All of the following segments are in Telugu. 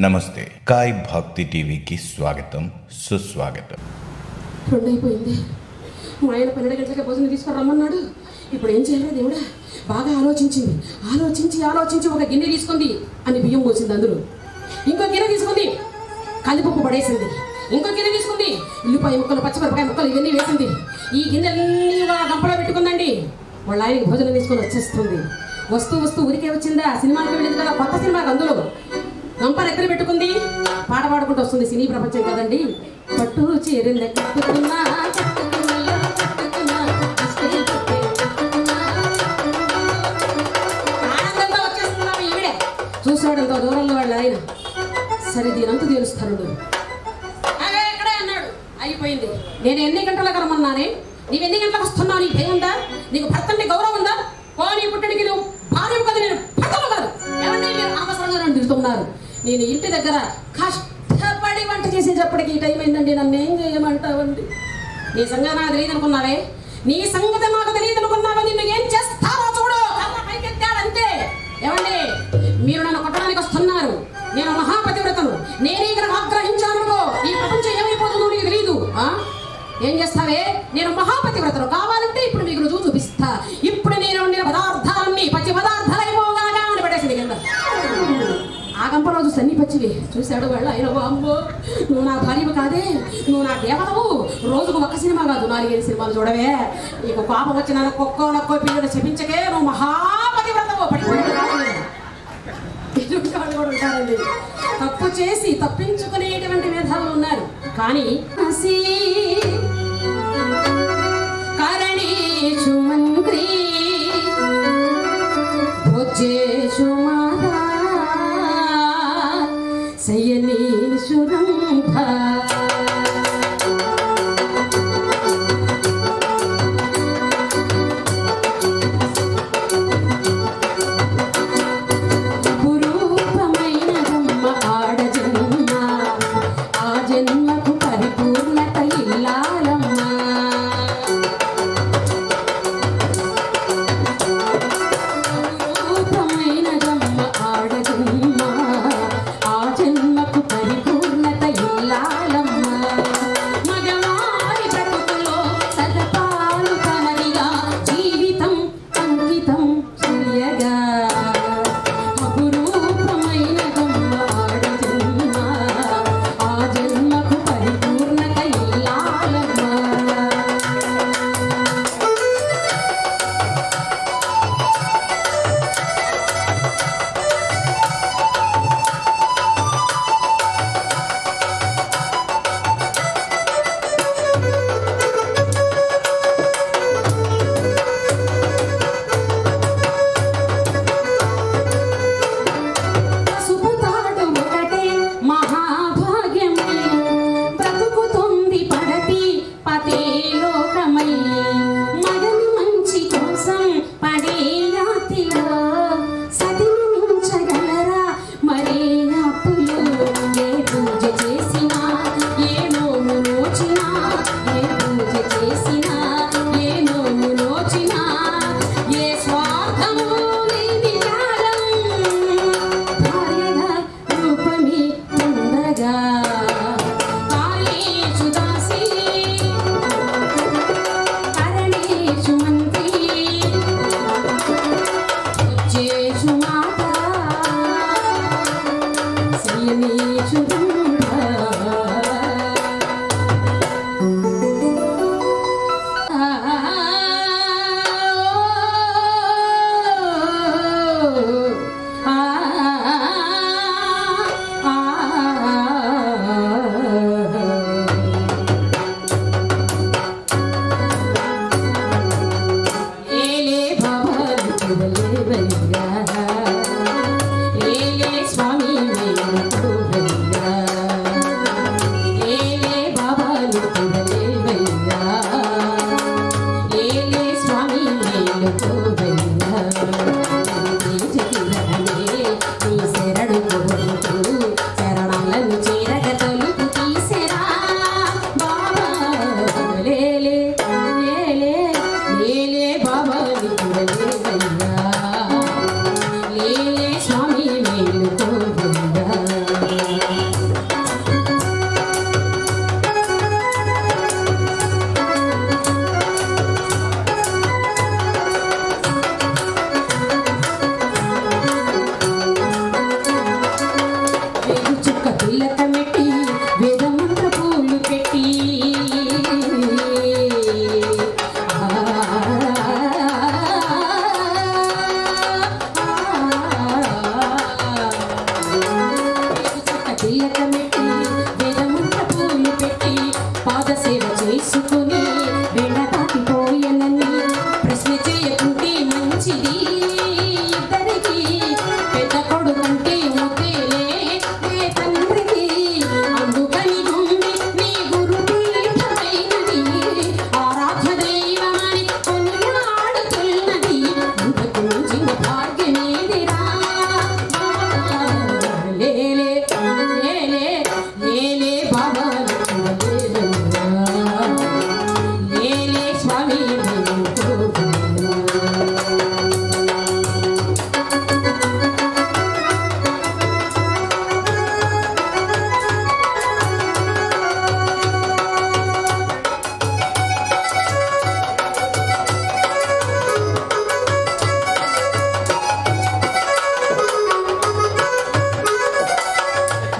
నమస్తే కాయ్ భక్తి టీవీకి స్వాగతం సుస్వాగతం. రెండైపోయింది. మా ఆయన 12 గంటలకే భోజనం తీసుకొని రమ్మన్నాడు. ఇప్పుడు ఏం చేయాలి దేవుడా? బాగా ఆలోచించి ఒక గిన్నె తీసుకుంది, అని బియ్యం పోసింది, అందులో ఇంకో గిన్నె తీసుకుంది, కందిపప్పు పడేసింది, ఇంకో గిన్నె తీసుకుంది, ఉల్లిపాయ ముక్కలు పచ్చిమిరపకాయ ముక్కలు ఇవన్నీ వేసింది. ఈ గిన్నెలన్నీ గంపలో పెట్టుకుందండి. వాళ్ళ ఆయనకి భోజనం తీసుకొని వచ్చేస్తుంది. వస్తూ ఊరికే వచ్చిందా? సినిమాకి వెళ్ళింది కదా, కొత్త సినిమాకి. అందులో గంప ఎక్కడ పెట్టుకుంది, పాట పాడుకుంటూ వస్తుంది. సినీ ప్రపంచం కదండి. పట్టు చీరలు కట్టుకున్నా ఆనందంగా వచ్చేస్తున్నావు. ఈవిడే చూశాడు ఎంతో దూరంలో వాళ్ళ ఆయన. సరే దీనంతా తెలుస్తాడు. అదే ఇక్కడే అన్నాడు. అయిపోయింది. నేను ఎన్ని గంటలకు రమ్మన్నానే, నీవు ఎన్ని గంటలకు వస్తున్నావు? నీకు భయం ఉందా? నీకు భర్తంటే గౌరవం ఉందా? పోనీ పుట్టడికి నువ్వు భార్య కదా, నేను భర్తలు కాదు. ఏమంటే మీరు అనవసరంగా నన్ను తిడుతున్నారు. నేను ఇంటి దగ్గర కష్టపడి వంట చేసేటప్పటికి ఈ టైం అయిందండి. నన్ను ఏం చేయమంటావండి? నీ సంగతి నాకు తెలియదు అనుకున్నావే? నీ సంగతి నాకు తెలియదు అనుకున్నావా? నిన్ను ఏం చేస్తావో చూడు. పైకెత్తాడంతే. ఏమండి మీరు నన్ను కొట్టడానికి వస్తున్నారు. నేను మహాపతివ్రతను. నేనే ఇక్కడ ఆగ్రహించానుకో ఈ ప్రపంచం ఏమైపోతుందో నీకు తెలియదు. ఏం చేస్తావే? నేను మహాపతివ్రతను. కావాలంటే ఇప్పుడు మీకు రుజువు చూపిస్తా. ఇప్పుడు నేను వండిన పదార్థాలన్నీ పచ్చి పదార్థాలైపోగానే అని పడేసింది కింద. ఆ గంప రోజు సన్ని పచ్చివి చూశాడు వాళ్ళ ఆయన. అమ్మో, నువ్వు నా భార్యవు కాదే, నువ్వు నా దేవతవు. రోజుకు ఒక సినిమా కాదు, 4-5 సినిమాలు చూడవే. నీకు కోపం వచ్చిన నక్కో పిల్లలు చెప్పించకే. నువ్వు మహాపతివ్రతవు. వాళ్ళు కూడా ఉంటారండి. తప్పు చేసి తప్పించుకునేటువంటి మేధావులు ఉన్నారు. కానీ కరణేషు మంత్రి భోజేషు మాతా శయనేషు రంభ స్వామి చిల్లక మెట్టి వేదముద్ర పూలు పెట్టి పాదసేవ చేసుకుని వేళ దాటిపోయనని ప్రశ్న చేయకుంటే మంచిది ఇద్దరికి పెద్ద కొడుకంటే ముద్దేలే తండ్రికి అందుకని గుండి నీ గురు పీఠమైనది ఆరాధ్య దైవమని కొనియాడుతున్నది ఇంతకు మించిన భాగ్యమేదిరా లేలే లేలే లేలే బాబా లేలే స్వామి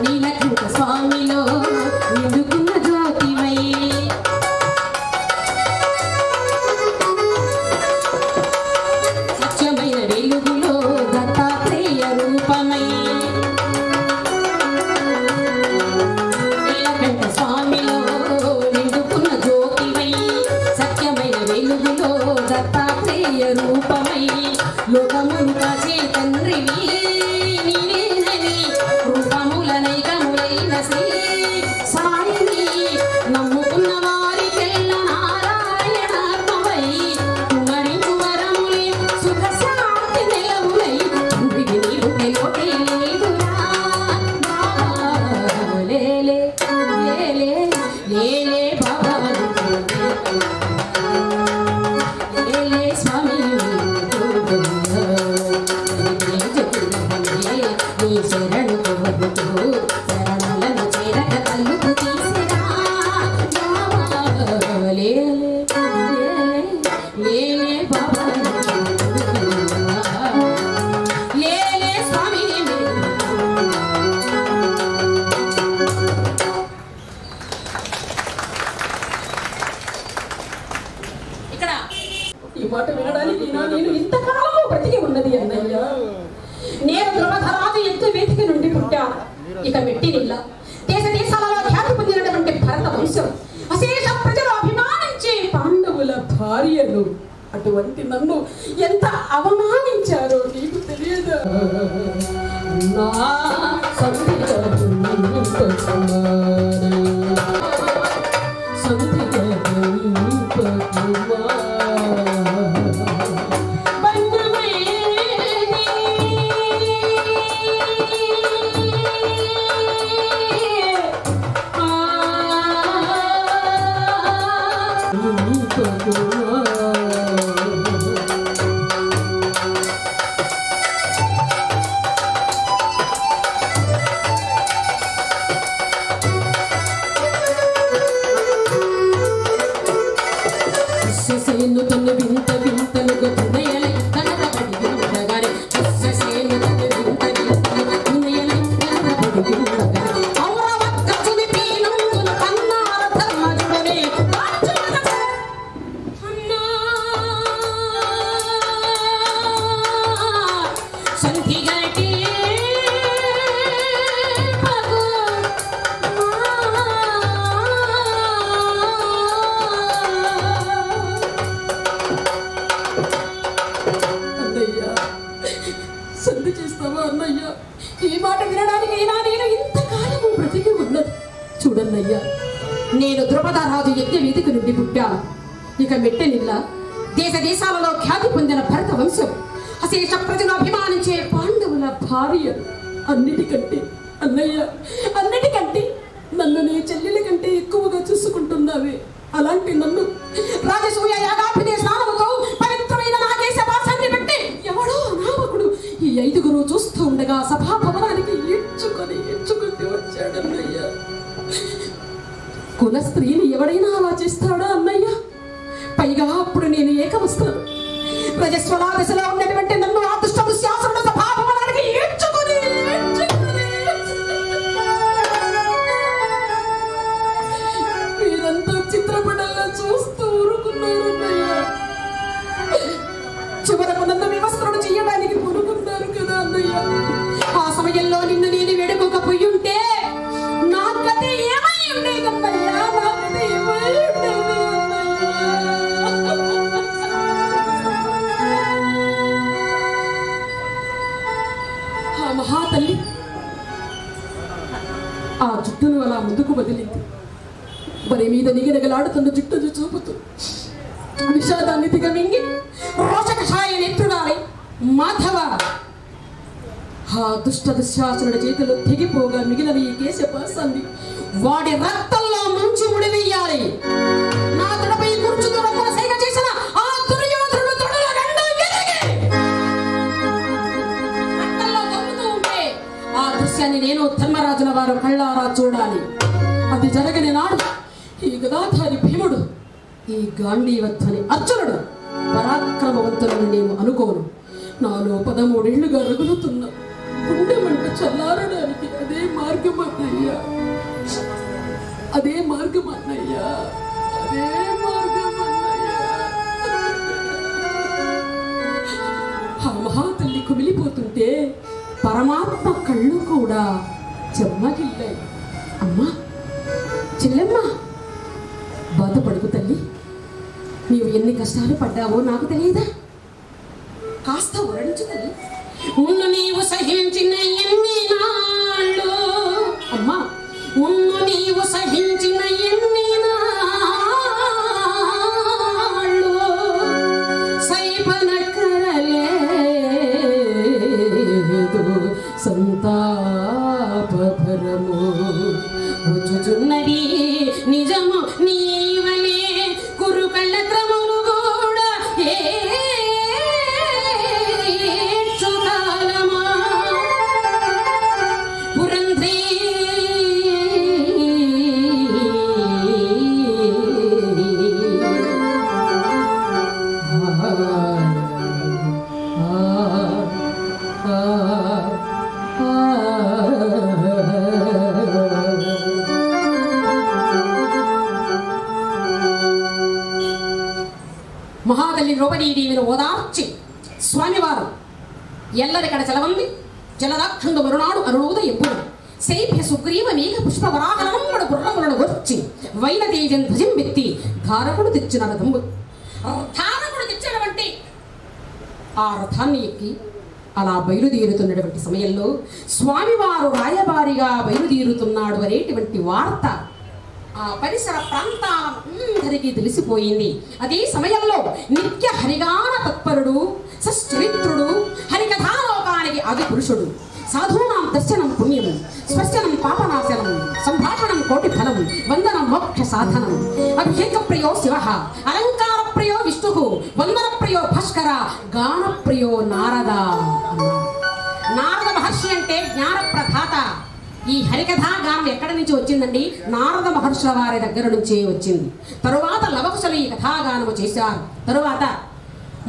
నీలకంఠ స్వామిలో నిండుకున్న జ్యోతివై సత్యమైన వెలుగులో దత్తాత్రేయ రూపమై నీలకంఠ స్వామిలో నిండుకున్న జ్యోతివై సత్యమైన వెలుగులో దత్తాత్రేయ రూపమై లోకమును కాచే తండ్రివి నీవేనని రూపములనైకములైన శ్రీ సాయిని నమ్ముకున్న వారికెల్ల నారాయణాత్మవై కుమరించు వరములే సుఖ శాంతి నిలవులై తండ్రికి నీవు లోటే లేదురా బాబా లేలే లేలే లేలే బాబా లేలే స్వామి నీ శరణు కోరుతూ శరణులను చేరక తల్లుకు తీసిరా లేలే లేలే బాబా లేలే స్వామి ఇక్కడ ఈ మాట వినడానికి నేను ఇంతకాలం బ్రతికి ఉన్నది అన్నయ్య నేను ధ్రువధరాజు ఎత్తు వేదిక నుండి పుట్టాను ఇక మెట్టినిల్ల దేశ దేశాలలో ఖ్యాతి పొందినటువంటి భరత వంశం అశేష ప్రజలు అభిమానించే పాండవుల భార్యలు అటువంటి నన్ను ఎంత అవమానించారో నీకు తెలియదా నా వింత వింతలుగా తునయలై కనబడి ఉండగానే విశ్వసేను వింత వింతలుగా తునయలై కనబడి ఉండగానే ఔరవత్త చునిపీనందున కన్నార ధర్మజుడనే అన్నా సంధిగటి సంధి చేస్తావా అన్నయ్య ఈ మాట వినడానికైనా నేను ఇంతకాలము బ్రతికి ఉన్నది చూడన్నయ్యా నేను ధ్రుపదరాజు యజ్ఞ వేదిక నుండి పుట్టాను ఇక మెట్టెనిల్ల దేశ దేశాలలో ఖ్యాతి పొందిన భరత వంశం అశేష ప్రజలు అభిమానించే పాండవుల భార్య అన్నిటికంటే అన్నయ్య అన్నిటికంటే నన్ను నీ చెల్లెల కంటే ఎక్కువగా చూసుకుంటున్నావే అలాంటి నన్ను రాజసూయ యాగాభిదే స్నానముతో పవిత్రమైన నా దేశ వాసాన్ని పెట్టి ఎవడో అనామకుడు ఈ ఐదుగురు చూస్తూ ఉండగా సభాభవనానికి ఈడ్చుకొని వచ్చాడన్నయ్య కుల స్త్రీని ఎవడైనా అలా చేస్తాడా అన్నయ్య పైగా అప్పుడు నేను ఏకవస్తాను ప్రజస్వలా దశలో ఉన్నటువంటి నన్ను అదృష్టపు శాసనుడు సభాభవనానికి ఈడ్చుకొని వీరంతా చిత్రపటంలో చూస్తూ ఊరుకున్నారన్నయ్య చివరకు నన్ను వివస్త్రణ చేయడానికి పూనుకున్నారు కదా అన్నయ్య ఆ సమయంలో నిన్ను నేను వేడుకోకపోయి ఉంటే ఆ జుట్టును అలా ముందుకు వదిలింది. బరి మీద నిగనగలాడుతున్న జుట్టును చూపుతూ విషాదాన్ని దిగమింగి రోషకషాయ నెత్తుడాలి మాధవ. ఆ దుష్ట దుశ్శాసనుడి చేతిలో తెగిపోగా మిగిలిన ఈ కేశపాసాన్ని వాడి రక్తంలో ముంచి ముడివేయాలి. నా తొడపై కూర్చుతో సైగ చేసిన ఆ దుర్యోధనుడు తొడల రెండు విరిగి రక్తంలో దొరుకుతూ ఉంటే ఆ దృశ్యాన్ని నేను ధర్మరాజుల వారు కళ్ళారా చూడాలి. అది జరగని నాడు ఈ గదాధారి భీముడు, ఈ గాంధీవధ్వని అర్జునుడు పరాక్రమవంతులను నేను అనుకోను. నాలో 13 ఏళ్లుగా రగులుతున్న గుండె మంట చల్లారడానికి అదే మార్గం అన్నయ్యా, అదే మార్గం అన్నయ్యా, అదే మార్గం అన్నయ్యా. ఆ మహాతల్లి కుమిలిపోతుంటే పరమాత్మ కళ్ళు కూడా చెమ్మగిల్లాయి. అమ్మా చెల్లెమ్మ, బాధపడుకు తల్లి, నీవు ఎన్ని కష్టాలు పడ్డావో నాకు తెలియదా? కాస్త వర్ణించు తల్లి. ఉన్ను నీవు సహించిన ఎన్ని నాళ్ళు, అమ్మా ఉన్ను నీవు సహించిన ఎన్ని నాళ్ళు సైపనక్కరలేదు సంతాపభరము వచ్చుచున్నది నిజము నీవలే కురు కళ్ళ క్రమము కూడా ఏడ్చుకాలమా పురంధ్రీ మహాతల్లి ద్రౌపదీదేవిని ఓదార్చి స్వామివారు ఎల్లరికడ చలవంది జలదాక్షుండు మరునాడు అరుణోద ఎప్పుడు శైభ్య సుగ్రీవ మేఘ పుష్పవరాహనంబడు గుర్రములను వచ్చి వైనతేజం ధ్వజం వెత్తి ధారకుడు తెచ్చిన రథంబు. ధారకుడు తెచ్చినటువంటి ఆ రథాన్ని ఎక్కి అలా బయలుదేరుతున్నటువంటి సమయంలో స్వామివారు రాయబారిగా బయలుదేరుతున్నాడు అనేటువంటి వార్త ఆ పరిసర ప్రాంతాలందరికీ తెలిసిపోయింది. అదే సమయంలో నిత్య హరిగాన తత్పరుడు సశ్చరిత్రుడు హరికథాలోకానికి ఆది పురుషుడు సాధూనాం దర్శనం పుణ్యం స్పర్శనం పాపనాశనం సంభాషణం కోటి ఫలం వందనం మోక్ష సాధనం అభిషేక ప్రియో శివ అలంకార ప్రియో విష్ణు వందన ప్రియో భాస్కర గాన ప్రియో నారద అన్నారు. నారద మహర్షి అంటే జ్ఞాన ప్రధాత. ఈ హరికథా గానం ఎక్కడి నుంచి వచ్చిందండి? నారద మహర్షుల వారి దగ్గర నుంచే వచ్చింది. తరువాత లవకుశలు ఈ కథాగానము చేశారు. తరువాత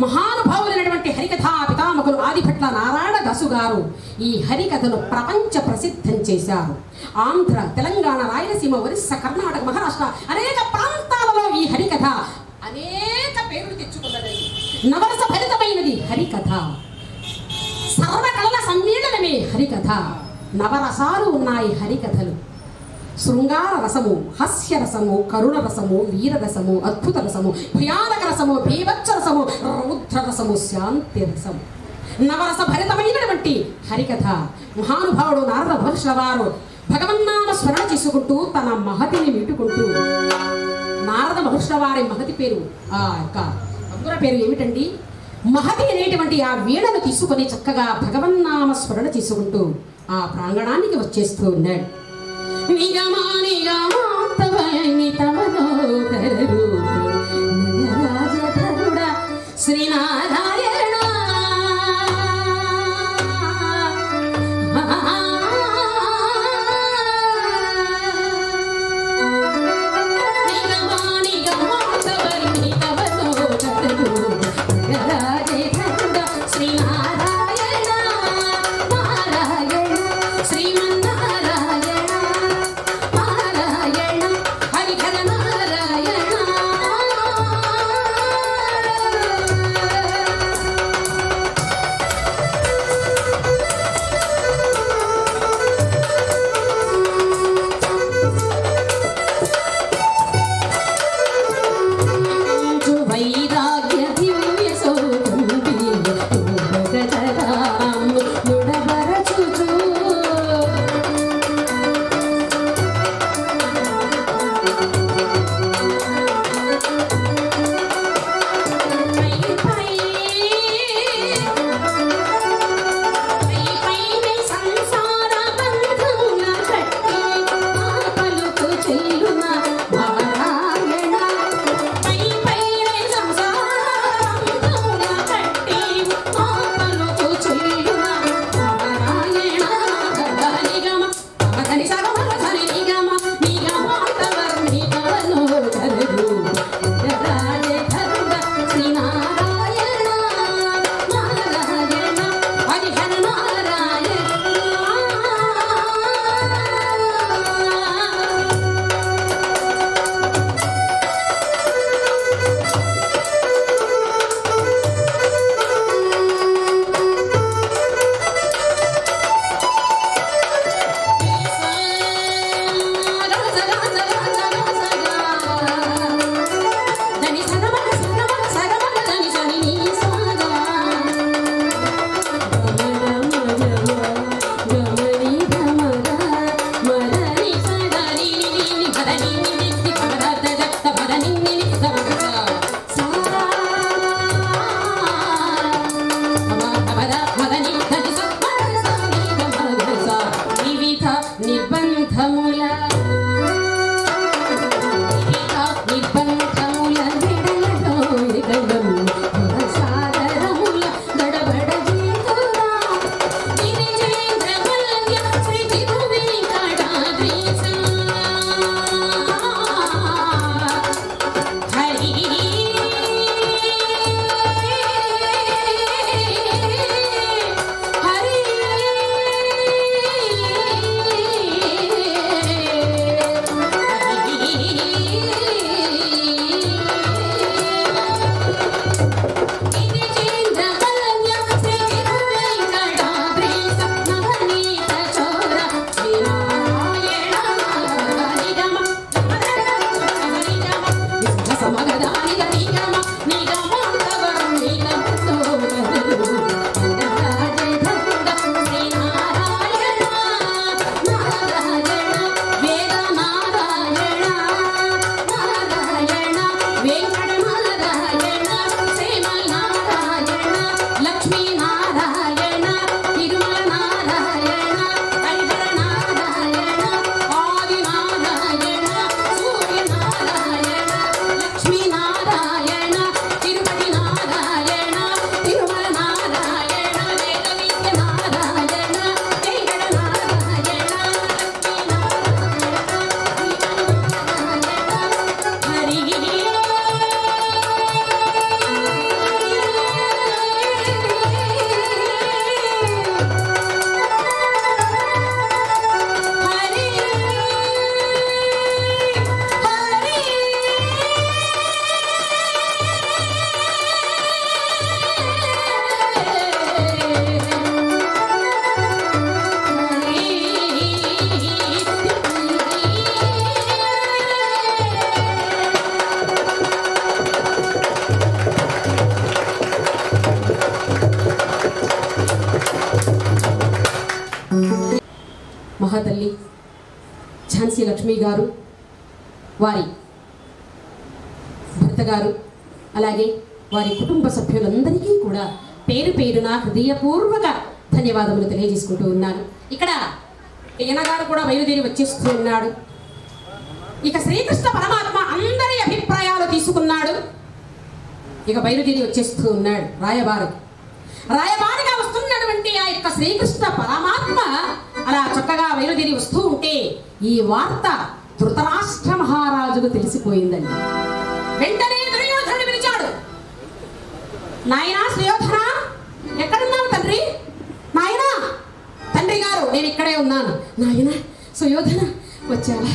మహానుభావులైనటువంటి హరికథా పితామకులు ఆదిభట్ల నారాయణ దాసు గారు ఈ హరికథను ప్రపంచ ప్రసిద్ధం చేశారు. ఆంధ్ర, తెలంగాణ, రాయలసీమ, ఒరిస్సా, కర్ణాటక, మహారాష్ట్ర అనేక ప్రాంతాలలో ఈ హరికథ అనేక పేర్లు తెచ్చుకున్నది. నవరస భరితమైనది హరికథ. సర్వకళల సమ్మేళనమే హరికథ. నవరసాలు ఉన్నాయి హరికథలు. శృంగార రసము, హాస్య రసము, కరుణ రసము, వీర రసము, అద్భుత రసము, భయానక రసము, భీభత్స రసము, రౌద్ర రసము, శాంతి రసము. నవరస భరితమైనటువంటి హరికథ. మహానుభావుడు నారద మహర్షుల వారు భగవన్నామ స్మరణ చేసుకుంటూ తన మహతిని మీటుకుంటూ, నారద మహర్షుల వారి మహతి పేరు ఆ యొక్క తంబుర పేరు ఏమిటండి? మహతి అనేటువంటి ఆ వీణను తీసుకుని చక్కగా భగవన్నామ స్మరణ చేసుకుంటూ ఆ ప్రాంగణానికి వచ్చేస్తూ ఉన్నాడు. నిగమా నిగమా తవని తమనోదరు రాజధరుడ శ్రీనారాయణ నిగమా నిగమా తవని తమనోదరు రాజధరుడ శ్రీనారాయణ నారాయణ శ్రీమన్నారాయణ హరిహరణ నిర్బంధముల మహాతల్లి ఝాన్సీ లక్ష్మి గారు, వారి భర్త గారు, అలాగే వారి కుటుంబ సభ్యులందరికీ కూడా పేరు పేరున హృదయపూర్వక ధన్యవాదములు తెలియజేసుకుంటూ ఉన్నాను. ఇక్కడ ఈయనగారు కూడా బయలుదేరి వచ్చేస్తూ ఉన్నాడు. ఇక శ్రీకృష్ణ పరమాత్మ అందరి అభిప్రాయాలు తీసుకున్నాడు. ఇక బయలుదేరి వచ్చేస్తూ ఉన్నాడు రాయబారిగా వస్తున్నటువంటి ఆ యొక్క శ్రీకృష్ణ పరమాత్మ అలా చక్కగా బయలుదేరి వస్తూ ఉంటే ఈ వార్త ధృతరాష్ట్ర మహారాజుకు తెలిసిపోయిందండి. వెంటనే దుర్యోధనుడు పిలిచాడు. నాయనా సుయోధన, ఎక్కడున్నావు తండ్రి? నాయనా, తండ్రి గారు నేను ఇక్కడే ఉన్నాను. నాయన సుయోధన వచ్చావా?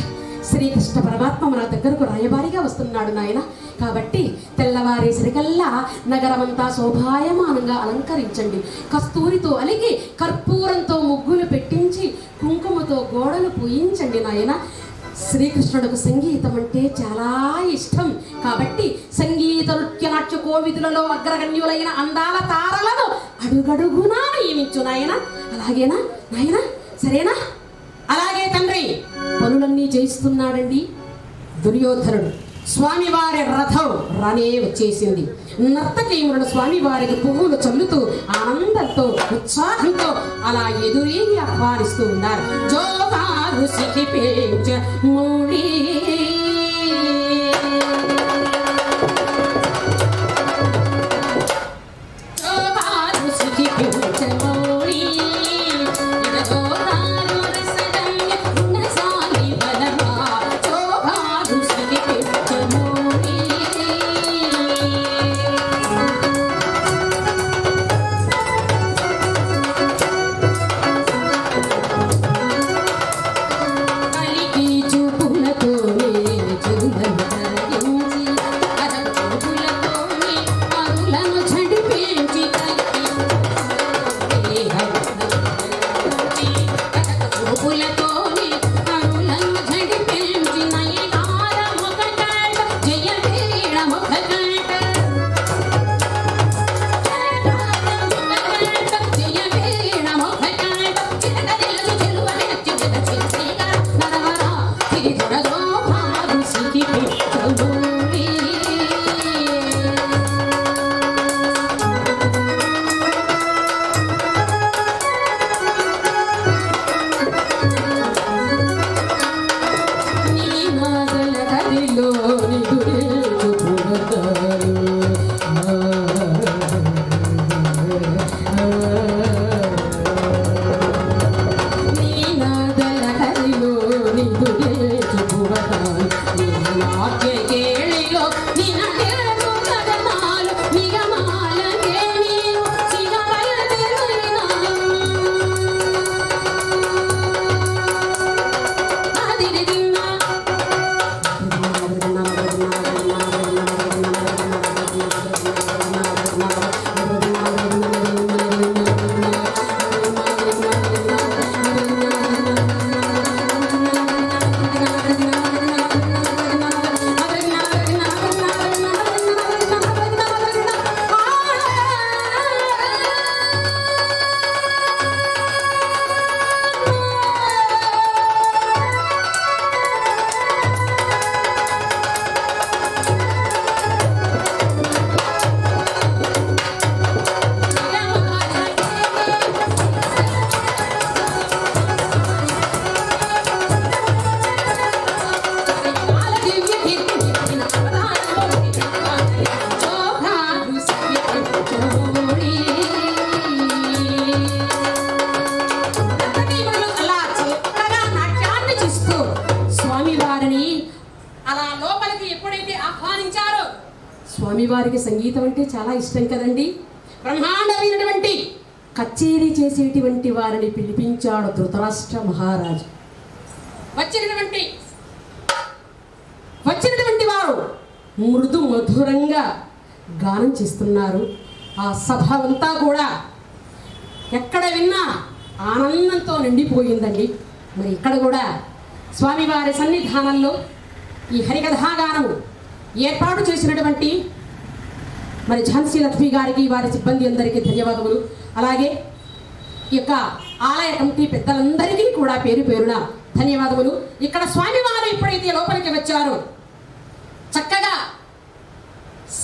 శ్రీకృష్ణ పరమాత్మ మన దగ్గరకు రాయబారిగా వస్తున్నాడు నాయన. కాబట్టి తెల్లవారేసరికల్లా నగరమంతా శోభాయమానంగా అలంకరించండి. కస్తూరితో అలిగి కర్పూరంతో ముగ్గులు పెట్టించి కుంకుమతో గోడలు పూయించండి నాయన. శ్రీకృష్ణుడికి సంగీతం అంటే చాలా ఇష్టం. కాబట్టి సంగీత నృత్య నాట్య కోవిదులలో అగ్రగణ్యులైన అందాల తారలను అడుగడుగునా నియమించు నాయన. అలాగేనా నాయన? సరేనా? అలాగే తండ్రి. పనులన్నీ చేయిస్తున్నాడండి దుర్యోధనుడు. స్వామివారి రథం రానే వచ్చేసింది. నర్తకీములను స్వామివారికి పువ్వులు చల్లుతూ ఆనందంతో ఉత్సాహంతో అలా ఎదురేగి ఆహ్వానిస్తూ ఉన్నారు. జోహారు సిఖిపేంచ మూడి జోహారు సిఖిపేంచ మూడి చూపులతో స్వామివారికి సంగీతం అంటే చాలా ఇష్టం కదండి. బ్రహ్మాండమైనటువంటి కచేరీ చేసేటువంటి వారిని పిలిపించాడు ధృతరాష్ట్ర మహారాజు. వచ్చినటువంటి వారు మృదు మధురంగా గానం చేస్తున్నారు. ఆ సభ అంతా కూడా ఎక్కడ విన్నా ఆనందంతో నిండిపోయిందండి. మరి ఇక్కడ కూడా స్వామివారి సన్నిధానంలో ఈ హరికథాగానము ఏర్పాటు చేసినటువంటి మరి ఝాన్సీ లక్ష్మి గారికి, వారి సిబ్బంది అందరికీ ధన్యవాదములు. అలాగే ఈ యొక్క ఆలయ కమిటీ పెద్దలందరికీ కూడా పేరు పేరున ధన్యవాదములు. ఇక్కడ స్వామివారు ఎప్పుడైతే లోపలికి వచ్చారో చక్కగా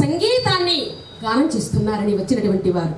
సంగీతాన్ని గానం చేస్తున్నారని వచ్చినటువంటి వారు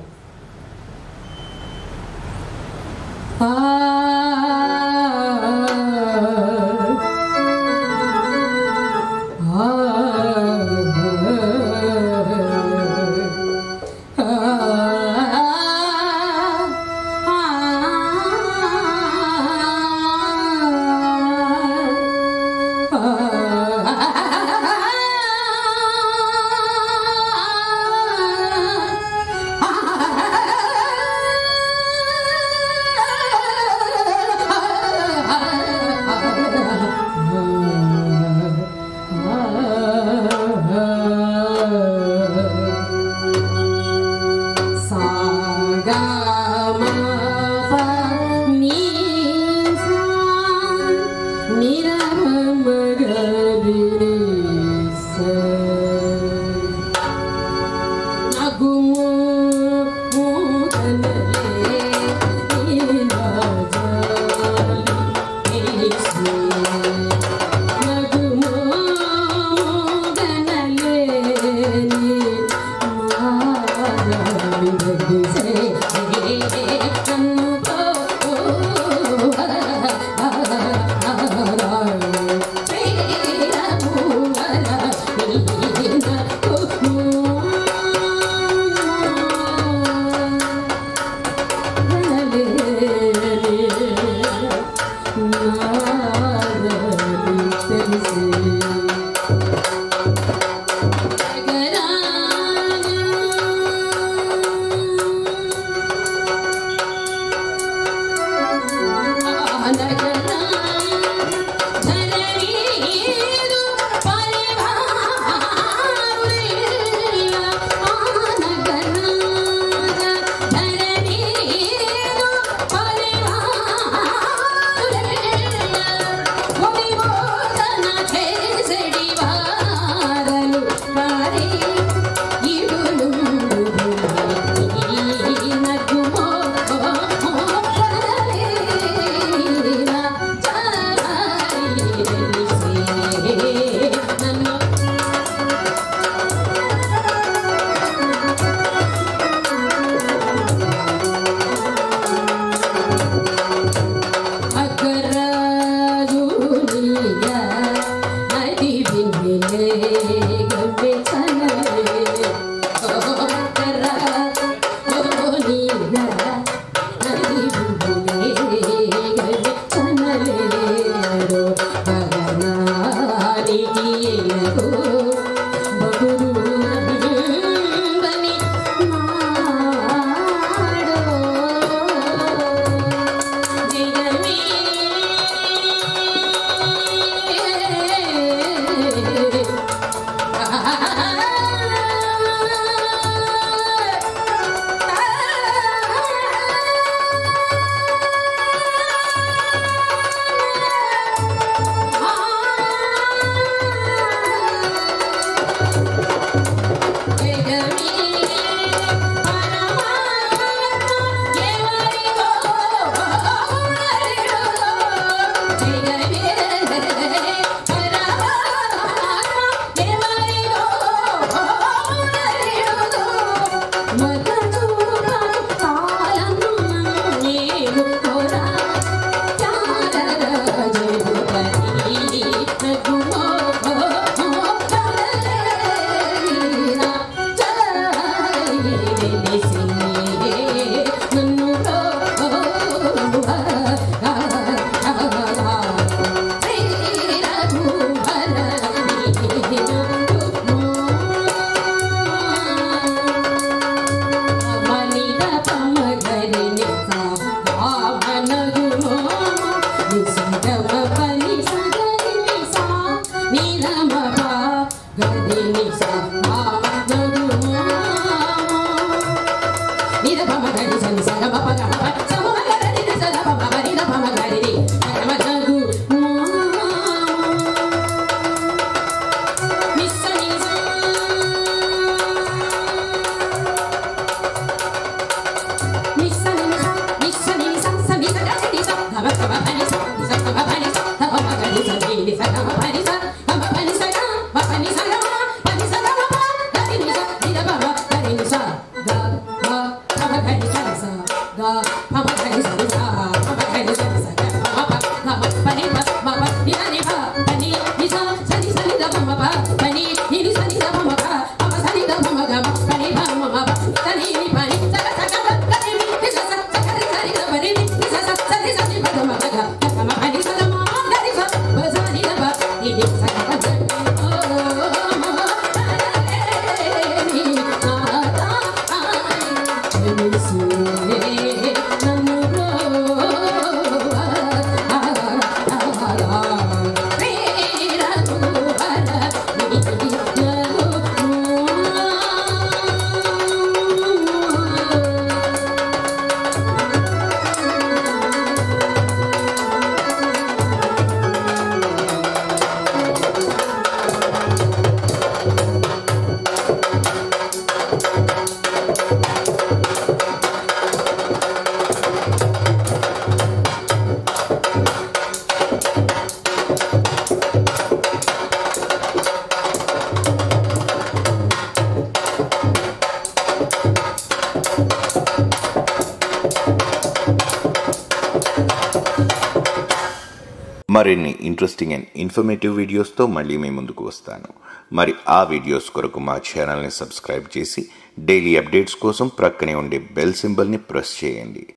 మరిన్ని ఇంట్రెస్టింగ్ అండ్ ఇన్ఫర్మేటివ్ వీడియోస్తో మళ్ళీ మీ ముందుకు వస్తాను. మరి ఆ వీడియోస్ కొరకు మా ఛానల్ని సబ్స్క్రైబ్ చేసి డైలీ అప్డేట్స్ కోసం ప్రక్కనే ఉండే బెల్ సింబల్ని ప్రెస్ చేయండి.